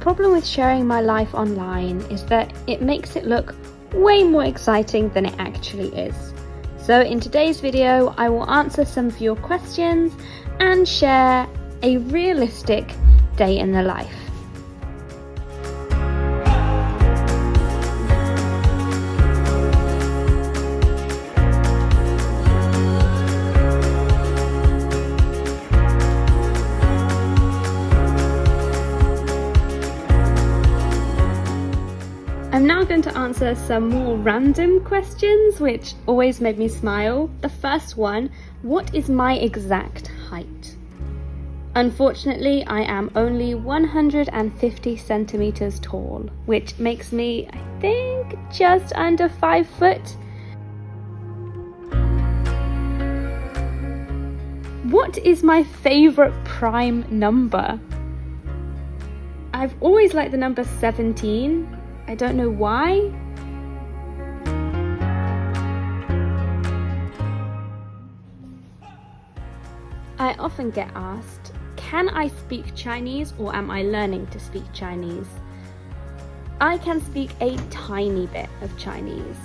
problem with sharing my life online is that it makes it look way more exciting than it actually is. So in today's video, I will answer some of your questions and share a realistic day in the life. I'm now going to answer some more random questions which always made me smile. The first one, what is my exact height? Unfortunately, I am only 150 centimeters tall, which makes me, I think, just under 5 foot. What is my favorite prime number? I've always liked the number 17. I don't know why. I often get asked, can I speak Chinese or am I learning to speak Chinese? I can speak a tiny bit of Chinese,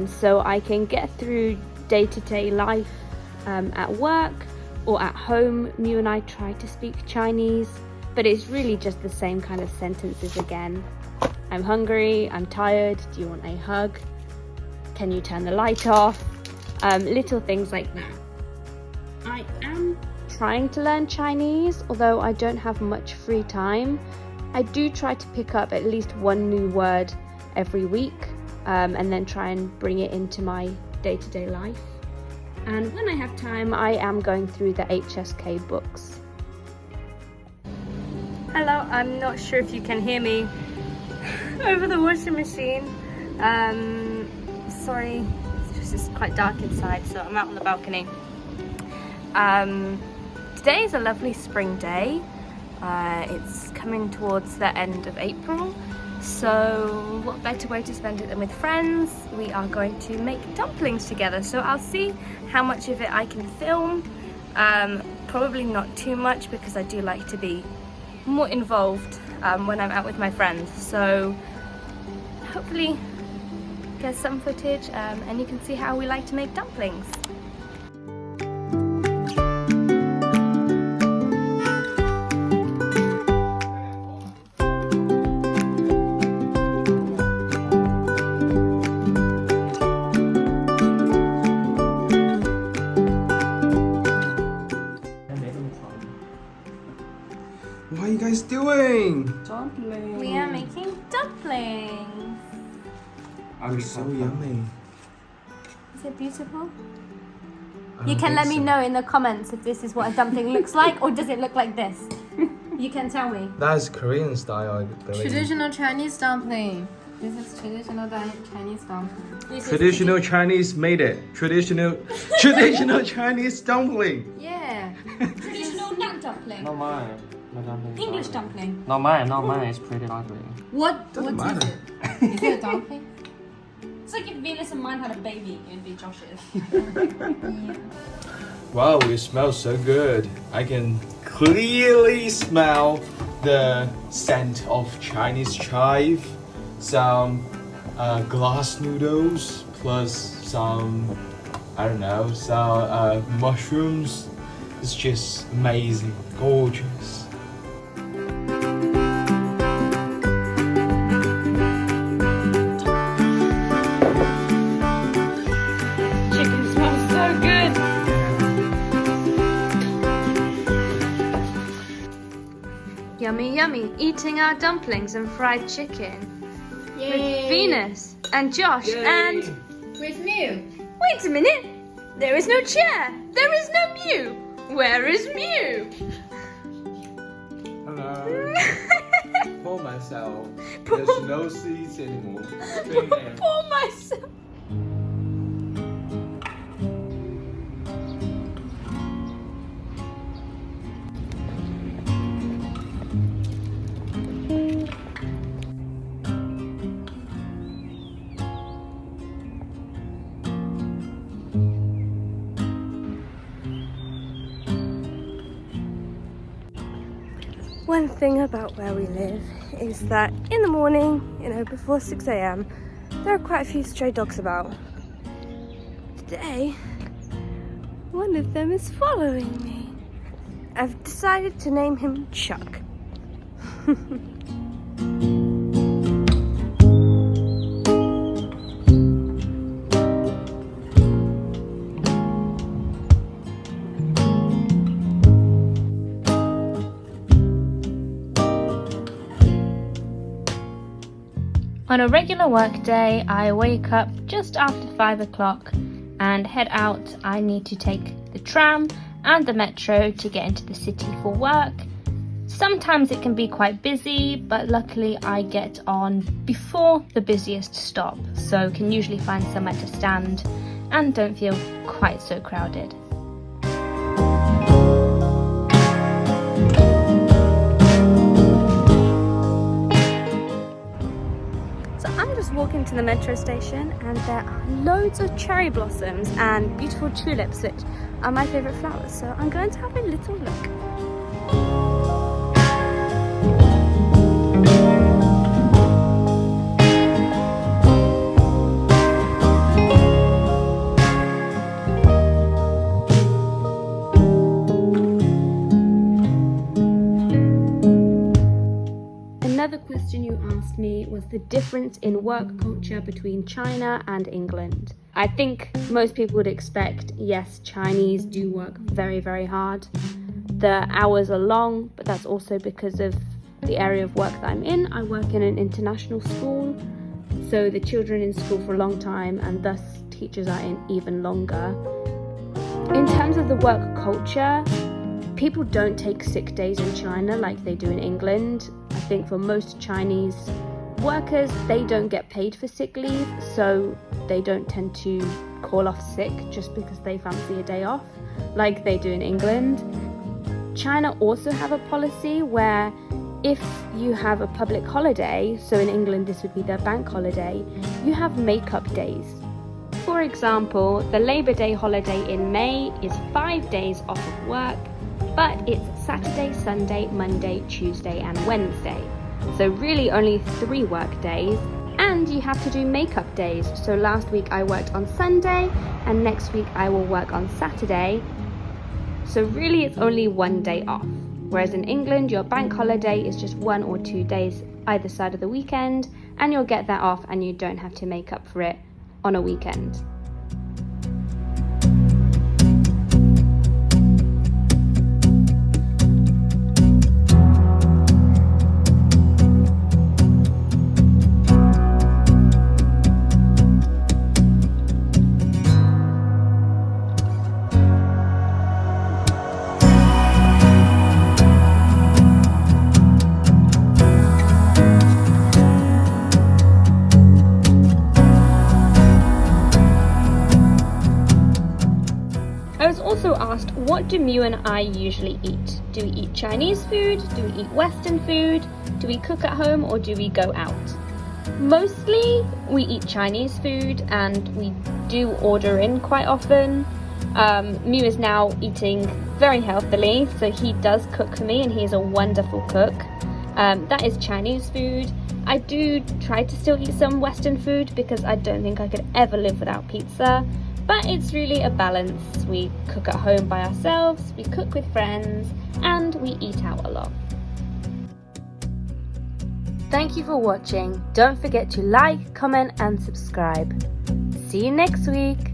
so I can get through day-to-day life at work or at home. Miu and I try to speak Chinese, but it's really just the same kind of sentences again. I'm hungry, I'm tired, do you want a hug? Can you turn the light off? Little things like that. I am trying to learn Chinese, although I don't have much free time. I do try to pick up at least one new word every week, and then try and bring it into my day-to-day life. And when I have time, I am going through the HSK books. Hello, I'm not sure if you can hear me over the washing machine. Sorry, it's quite dark inside, so I'm out on the balcony. Today is a lovely spring day. It's coming towards the end of April, so what better way to spend it than with friends? We are going to make dumplings together, so I'll see how much of it I can film. Probably not too much because I do like to be more involved when I'm out with my friends, so hopefully get some footage and you can see how we like to make dumplings. What are you guys doing? We are making dumplings. They're so yummy. Is it beautiful? You can let me know in the comments if this is what a dumpling looks like, or does it look like this? You can tell me. That's Korean style, I believe. Traditional Chinese dumpling. This is traditional Chinese dumpling. Traditional Chinese made it. Traditional Chinese dumpling. Yeah. Traditional nut dumpling. Not mine. My dumpling. English dumpling. Not mine. It's pretty ugly. What Doesn't is matter. it? Is it a dumpling? It's like if Venus and mine had a baby, it'd be Josh's. Yeah. Wow, it smells so good. I can clearly smell the scent of Chinese chive, some glass noodles, plus some, I don't know, some mushrooms. It's just amazing, gorgeous. Yummy, yummy, eating our dumplings and fried chicken. Yay. With Venus and Josh and... With Miu. Wait a minute! There is no chair! There is no Miu! Where is Miu? Hello. Pour myself. There's no seats anymore. Pour myself. one thing about where we live is that in the morning, before 6 a.m, there are quite a few stray dogs about. Today, one of them is following me. I've decided to name him Chuck. On a regular work day, I wake up just after 5 o'clock and head out. I need to take the tram and the metro to get into the city for work. Sometimes it can be quite busy, but luckily I get on before the busiest stop, so can usually find somewhere to stand and don't feel quite so crowded. Walking to the metro station and there are loads of cherry blossoms and beautiful tulips, which are my favourite flowers, so I'm going to have a little look. Another question you asked me was the difference in work culture between China and England. I think most people would expect, yes, Chinese do work very, very hard. The hours are long, but that's also because of the area of work that I'm in. I work in an international school, so the children are in school for a long time and thus teachers are in even longer. In terms of the work culture, people don't take sick days in China like they do in England. I think for most Chinese workers, they don't get paid for sick leave, so they don't tend to call off sick just because they fancy a day off like they do in England. China also have a policy where if you have a public holiday, so in England this would be their bank holiday, you have make-up days. For example, the Labour Day holiday in May is 5 days off of work, but it's Saturday, Sunday, Monday, Tuesday and Wednesday. So really only 3 work days, and you have to do makeup days. So last week I worked on Sunday and next week I will work on Saturday. So really it's only 1 day off. Whereas in England, your bank holiday is just 1 or 2 days either side of the weekend, and you'll get that off and you don't have to make up for it on a weekend. Also asked, what do Miu and I usually eat? Do we eat Chinese food? Do we eat Western food? Do we cook at home or do we go out? Mostly we eat Chinese food and we do order in quite often. Miu is now eating very healthily, so he does cook for me and he's a wonderful cook. That is Chinese food. I do try to still eat some Western food because I don't think I could ever live without pizza. But it's really a balance. We cook at home by ourselves, we cook with friends, and we eat out a lot. Thank you for watching. Don't forget to like, comment, and subscribe. See you next week.